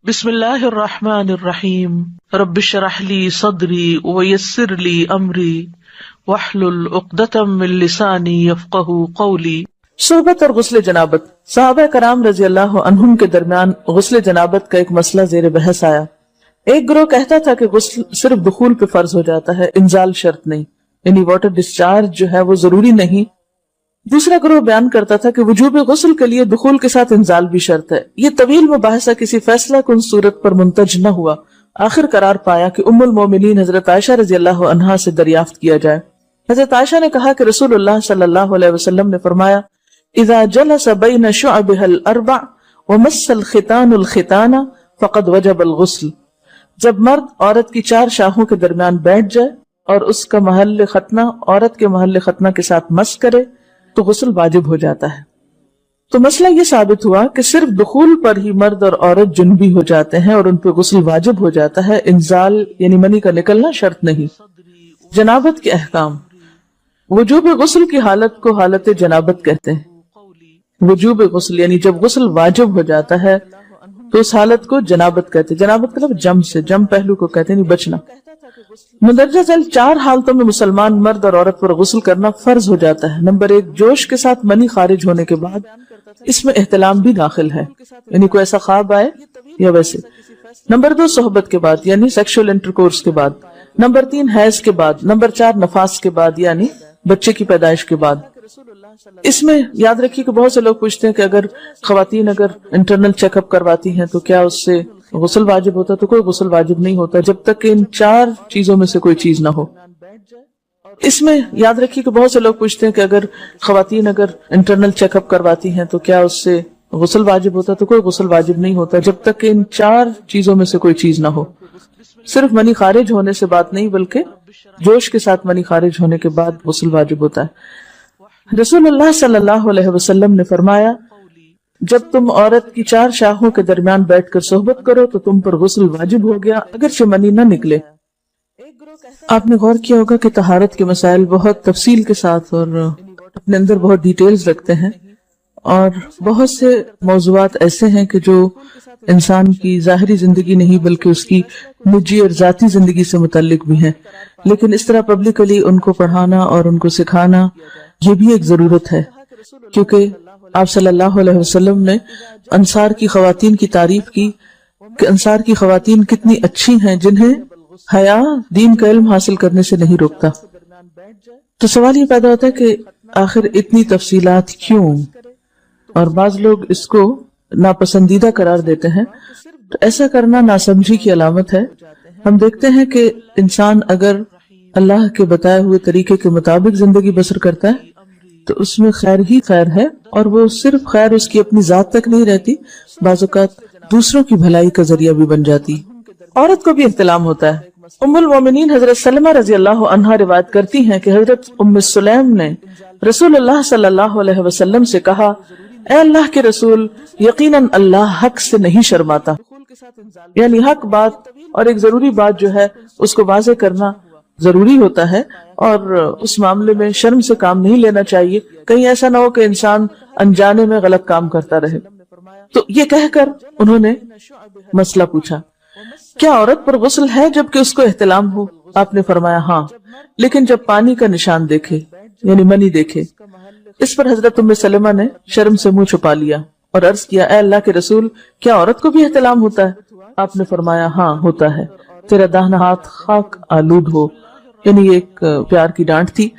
بسم اللہ الرحمن الرحیم رب اشرح لی صدری ویسر لی امری واحلل عقدۃ من لسانی یفقہوا قولی۔ صحبت اور غسل جنابت۔ صحابہ کرام رضی اللہ عنہم کے درمیان غسل جنابت کا ایک مسئلہ زیر بحث آیا۔ ایک گروہ کہتا تھا کہ غسل صرف دخول پہ فرض ہو جاتا ہے، انزال شرط نہیں، یعنی واٹر ڈسچارج جو ہے وہ ضروری نہیں۔ دوسرا گروہ بیان کرتا تھا کہ وجوب غسل کے لیے دخول کے ساتھ انزال بھی شرط ہے۔ یہ طویل مباحثہ کسی فیصلہ کن صورت پر منتج نہ ہوا۔ آخر قرار پایا کہ ام المومنین حضرت عائشہ رضی اللہ عنہا سے دریافت کیا جائے۔ حضرت عائشہ نے کہا کہ رسول اللہ صلی اللہ علیہ وسلم نے فرمایا، اذا جلس بین شعبها الاربع ومس الختان الختان فقد وجب الغسل۔ جب مرد عورت کی چار شاخوں کے درمیان بیٹھ جائے اور اس کا محل ختنہ عورت کے محل ختنہ کے ساتھ مس کرے تو غسل واجب ہو جاتا ہے۔ تو مسئلہ یہ ثابت ہوا کہ صرف دخول پر ہی مرد اور عورت جنبی ہو جاتے ہیں اور ان پہ غسل واجب ہو جاتا ہے، انزال یعنی منی کا نکلنا شرط نہیں۔ جنابت کے احکام۔ وجوب غسل کی حالت کو حالت جنابت کہتے ہیں۔ وجوب غسل یعنی جب غسل واجب ہو جاتا ہے تو اس حالت کو جنابت کہتے ہیں۔ جنابت کا لفظ جم سے، جم پہلو کو کہتے ہیں، بچنا۔ مندرجہ ذیل چار حالتوں میں مسلمان مرد اور عورت پر غسل کرنا فرض ہو جاتا ہے۔ نمبر ایک، جوش کے ساتھ منی خارج ہونے کے بعد، اس میں احتلام بھی داخل ہے، یعنی کوئی ایسا خواب آئے یا ویسے۔ نمبر دو، صحبت کے بعد یعنی سیکشول انٹرکورس کے بعد۔ نمبر تین، حیض کے بعد۔ نمبر چار، نفاس کے بعد یعنی بچے کی پیدائش کے بعد۔ اس میں یاد رکھیے کہ بہت سے لوگ پوچھتے ہیں کہ اگر خواتین انٹرنل چیک اپ کرواتی ہیں تو کیا اس سے غسل واجب ہوتا؟ تو کوئی غسل واجب نہیں ہوتا جب تک کہ ان چار چیزوں میں سے کوئی چیز نہ ہو۔ اس میں یاد رکھیے کہ بہت سے لوگ پوچھتے ہیں کہ اگر خواتین انٹرنل چیک اپ کرواتی ہیں تو کیا اس سے غسل واجب ہوتا؟ تو کوئی غسل واجب نہیں ہوتا جب تک کہ ان چار چیزوں میں سے کوئی چیز نہ ہو۔ صرف منی خارج ہونے سے بات نہیں بلکہ جوش کے ساتھ منی خارج ہونے کے بعد غسل واجب ہوتا ہے۔ رسول اللہ صلی اللہ علیہ وسلم نے فرمایا، جب تم عورت کی چار شاخوں کے درمیان بیٹھ کر صحبت کرو تو تم پر غسل واجب ہو گیا اگرچہ منی نہ نکلے۔ آپ نے غور کیا ہوگا کہ طہارت کے مسائل بہت تفصیل کے ساتھ اور اپنے اندر بہت ڈیٹیلز رکھتے ہیں، اور بہت سے موضوعات ایسے ہیں کہ جو انسان کی ظاہری زندگی نہیں بلکہ اس کی نجی اور ذاتی زندگی سے متعلق بھی ہیں، لیکن اس طرح پبلکلی ان کو پڑھانا اور ان کو سکھانا یہ بھی ایک ضرورت ہے، کیونکہ آپ صلی اللہ علیہ وسلم نے انصار کی خواتین کی تعریف کی کہ انصار کی خواتین کتنی اچھی ہیں جنہیں حیا دین کا علم حاصل کرنے سے نہیں روکتا۔ تو سوال یہ پیدا ہوتا ہے کہ آخر اتنی تفصیلات کیوں؟ اور بعض لوگ اس کو ناپسندیدہ قرار دیتے ہیں، تو ایسا کرنا ناسمجھی کی علامت ہے۔ ہم دیکھتے ہیں کہ انسان اگر اللہ کے بتائے ہوئے طریقے کے مطابق زندگی بسر کرتا ہے تو اس میں خیر ہی خیر ہے، اور وہ صرف خیر اس کی اپنی ذات تک نہیں رہتی، بعض اوقات دوسروں کی بھلائی کا ذریعہ بھی بن جاتی۔ عورت کو بھی احتلام ہوتا ہے۔ ام المومنین حضرت سلمہ رضی اللہ عنہا روایت کرتی ہیں کہ حضرت ام سلیم نے رسول اللہ صلی اللہ علیہ وسلم سے کہا، اے اللہ کے رسول، یقیناً اللہ حق سے نہیں شرماتا، یعنی حق بات اور ایک ضروری بات جو ہے اس کو واضح کرنا ضروری ہوتا ہے، اور اس معاملے میں شرم سے کام نہیں لینا چاہیے، کہیں ایسا نہ ہو کہ انسان انجانے میں غلط کام کرتا رہے۔ تو یہ کہہ کر انہوں نے مسئلہ پوچھا، کیا عورت پر غسل ہے جبکہ اس کو احتلام ہو؟ آپ نے فرمایا ہاں، لیکن جب پانی کا نشان دیکھے یعنی منی دیکھے۔ اس پر حضرت ام سلمہ نے شرم سے منہ چھپا لیا اور عرض کیا، اے اللہ کے رسول، کیا عورت کو بھی احتلام ہوتا ہے؟ آپ نے فرمایا ہاں ہوتا ہے، تیرا داہنا ہاتھ خاک آلود ہو، یعنی یہ ایک پیار کی ڈانٹ تھی۔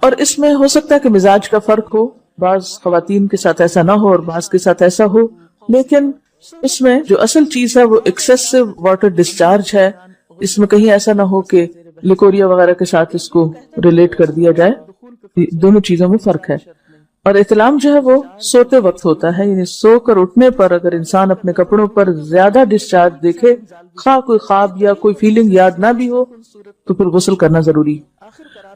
اور اس میں ہو سکتا ہے کہ مزاج کا فرق ہو، بعض خواتین کے ساتھ ایسا نہ ہو اور بعض کے ساتھ ایسا ہو، لیکن اس میں جو اصل چیز ہے وہ ایکسیسو واٹر ڈسچارج ہے۔ اس میں کہیں ایسا نہ ہو کہ لیکوریا وغیرہ کے ساتھ اس کو ریلیٹ کر دیا جائے، دونوں چیزوں میں فرق ہے۔ اور احتلام جو ہے وہ سوتے وقت ہوتا ہے، یعنی سو کر اٹھنے پر اگر انسان اپنے کپڑوں پر زیادہ ڈسچارج دیکھے، خواہ کوئی خواب یا کوئی فیلنگ یاد نہ بھی ہو، تو پھر غسل کرنا ضروری۔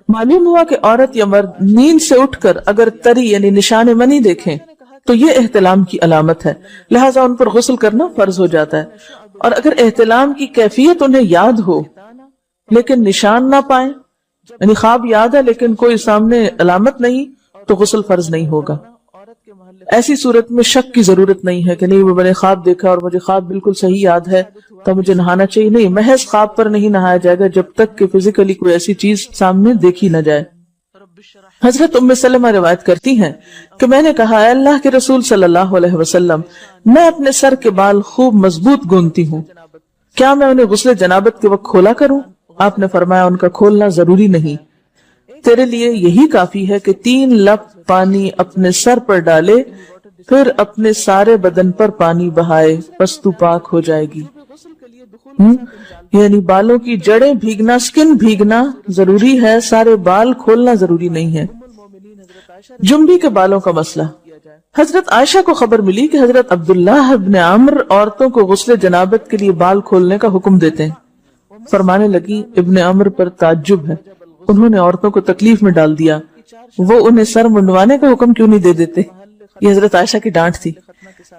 معلوم ہوا کہ عورت یا مرد نیند سے اٹھ کر اگر تری یعنی نشان منی دیکھیں تو یہ احتلام کی علامت ہے، لہٰذا ان پر غسل کرنا فرض ہو جاتا ہے۔ اور اگر احتلام کی کیفیت انہیں یاد ہو لیکن نشان نہ پائیں، یعنی خواب یاد ہے لیکن کوئی سامنے علامت نہیں، تو غسل فرض نہیں ہوگا۔ ایسی صورت میں شک کی ضرورت نہیں ہے کہ نہیں وہ میں نے خواب دیکھا اور مجھے خواب بالکل صحیح یاد ہے تو مجھے نہانا چاہیے. نہیں، محض خواب پر نہیں نہایا جائے گا جب تک کہ فزیکلی کوئی ایسی چیز سامنے دیکھی نہ جائے. حضرت ام سلمہ روایت کرتی ہیں کہ میں نے کہا، اے اللہ کے رسول صلی اللہ علیہ وسلم، میں اپنے سر کے بال خوب مضبوط گوندتی ہوں، کیا میں انہیں غسل جنابت کے وقت کھولا کروں؟ آپ نے فرمایا، ان کا کھولنا ضروری نہیں، تیرے لیے یہی کافی ہے کہ 3 لپ پانی اپنے سر پر ڈالے، پھر اپنے سارے بدن پر پانی بہائے، پس تو پاک ہو جائے گی. یعنی بالوں کی جڑیں بھیگنا، سکن بھیگنا ضروری ہے، سارے بال کھولنا ضروری نہیں ہے. جنبی کے بالوں کا مسئلہ. حضرت عائشہ کو خبر ملی کہ حضرت عبداللہ ابن عمرو عورتوں کو غسل جنابت کے لیے بال کھولنے کا حکم دیتے ہیں. فرمانے لگی، ابن عمرو پر تعجب ہے، انہوں نے عورتوں کو تکلیف میں ڈال دیا، وہ انہیں سر منڈوانے کا حکم کیوں نہیں دے دیتے؟ یہ حضرت عائشہ کی ڈانٹ تھی.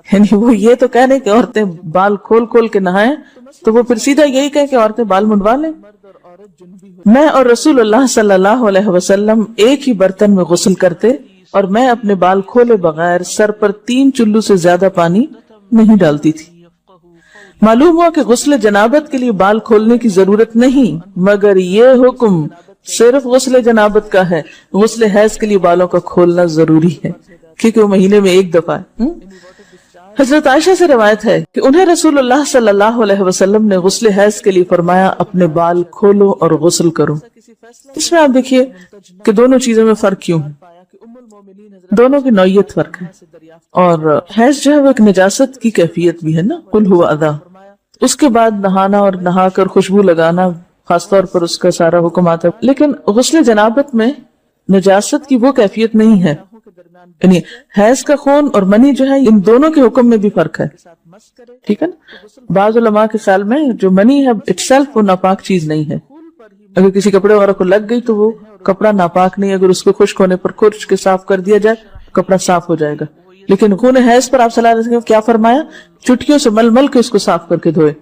یعنی وہ یہ تو کہہ رہے کہ عورتیں بال کھول کھول کے نہائیں، تو وہ پھر سیدھا یہی کہے کہ عورتیں بال منڈوا لیں. میں اور رسول اللہ صلی اللہ علیہ وسلم ایک ہی برتن میں غسل کرتے اور میں اپنے بال کھولے بغیر سر پر 3 چلو سے زیادہ پانی نہیں ڈالتی تھی. معلوم ہوا کہ غسل جنابت کے لیے بال کھولنے کی ضرورت نہیں، مگر یہ حکم صرف غسل جنابت کا ہے. غسل حیض کے لیے بالوں کا کھولنا ضروری ہے کیونکہ وہ مہینے میں ایک دفعہ ہے. حضرت عائشہ سے روایت ہے کہ انہیں رسول اللہ صلی اللہ علیہ وسلم نے غسل حیض کے لیے فرمایا، اپنے بال کھولو اور غسل کرو. اس میں آپ دیکھیے کہ دونوں چیزوں میں فرق کیوں ہے. دونوں کی نوعیت فرق ہے، اور حیض جو ہے وہ ایک نجاست کی کیفیت بھی ہے نا، قل ہوا اذی. اس کے بعد نہانا اور نہا کر خوشبو لگانا خاص طور پر اس کا سارا حکم آتا ہے. لیکن غسل جنابت میں نجاست کی وہ کیفیت نہیں ہے. یعنی حیض کا خون اور منی جو ہے، ان دونوں کے حکم میں بھی فرق ہے، ٹھیک ہے نا. بعض علماء کے خیال میں جو منی ہے اٹ سیلف وہ ناپاک چیز نہیں ہے. اگر کسی کپڑے وغیرہ کو لگ گئی تو وہ کپڑا ناپاک نہیں، اگر اس کو خشک ہونے پر کھرچ کے صاف کر دیا جائے کپڑا صاف ہو جائے گا. لیکن خون حیض پر آپ صلی اللہ علیہ وسلم کیا فرمایا؟ چٹکیوں سے مل مل کے اس کو صاف کر کے دھوئے.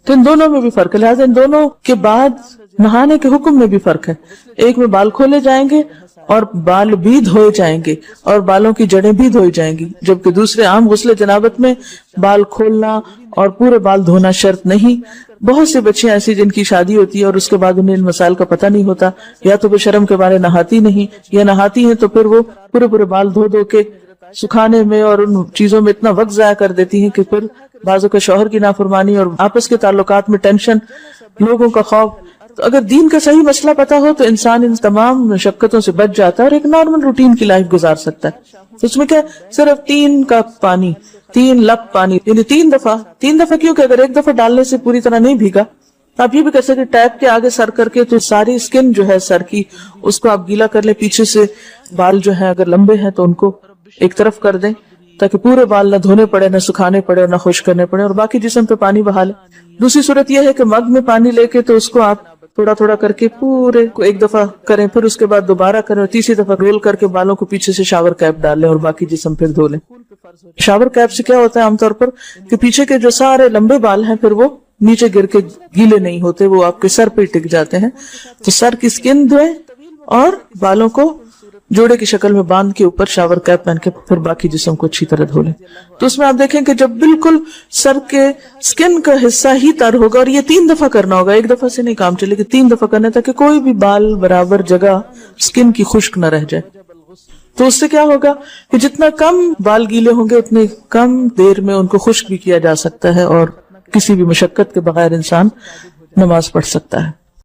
تو ان دونوں میں بھی فرق ہے، لہٰذا ان دونوں کے بعد نہانے کے حکم میں بھی فرق ہے. ایک میں بال کھولے جائیں گے اور بال بھی دھوئے جائیں گے اور بالوں کی جڑیں بھی دھوئی جائیں گی، جبکہ دوسرے عام غسل جنابت میں بال کھولنا اور پورے بال دھونا شرط نہیں. بہت سے بچے ایسی جن کی شادی ہوتی ہے اور اس کے بعد انہیں ان مسائل کا پتہ نہیں ہوتا، یا تو وہ شرم کے بارے نہاتی نہیں، یا نہاتی ہیں تو پھر وہ پورے بال دھو دھو کے سکھانے میں اور ان چیزوں میں اتنا وقت ضائع کر دیتی ہیں کہ پھر بعضوں کا شوہر کی نافرمانی اور آپس کے تعلقات میں ٹینشن، لوگوں کا خوف. تو اگر دین کا صحیح مسئلہ پتا ہو تو انسان ان تمام مشقتوں سے بچ جاتا ہے اور ایک نارمل روٹین کی لائف گزار سکتا ہے. اس میں کیا صرف 3 کپ پانی، 3 لپ پانی، یعنی 3 دفعہ کیوں کہ اگر ایک دفعہ ڈالنے سے پوری طرح نہیں بھیگا آپ یہ بھی کر سکتے ٹیپ کے آگے سر کر کے تو ساری اسکن جو ہے سر کی اس کو آپ گیلا کر لیں. پیچھے سے بال جو ہیں اگر لمبے ہیں تو ان کو ایک طرف کر دیں تاکہ پورے بال نہ دھونے پڑے، نہ سکھانے پڑے اور نہ خشک کرنے پڑے، اور باقی جسم پہ پانی بہا لیں. دوسری صورت یہ ہے کہ مگ میں پانی لے کے تو اس کو آپ تھوڑا تھوڑا کر کے پورے کو ایک دفعہ کریں، پھر اس کے بعد دوبارہ کریں اور تیسری دفعہ رول کر کے بالوں کو پیچھے سے شاور کیپ ڈال لیں اور باقی جسم پھر دھو لیں. شاور کیپ سے کیا ہوتا ہے عام طور پر کہ پیچھے کے جو سارے لمبے بال ہیں پھر وہ نیچے گر کے گیلے نہیں ہوتے، وہ آپ کے سر پہ ٹک جاتے ہیں. تو سر کی اسکن دھوئیں اور بالوں کو جوڑے کی شکل میں باندھ کے اوپر شاور کیپ پہن کے پھر باقی جسم کو اچھی طرح دھو لیں. تو اس میں آپ دیکھیں کہ جب بالکل سر کے سکن کا حصہ ہی تر ہوگا، اور یہ 3 دفعہ کرنا ہوگا، ایک دفعہ سے نہیں کام چلے کہ 3 دفعہ کرنا، تاکہ کوئی بھی بال برابر جگہ سکن کی خشک نہ رہ جائے. تو اس سے کیا ہوگا کہ جتنا کم بال گیلے ہوں گے اتنے کم دیر میں ان کو خشک بھی کیا جا سکتا ہے اور کسی بھی مشقت کے بغیر انسان نماز پڑھ سکتا ہے.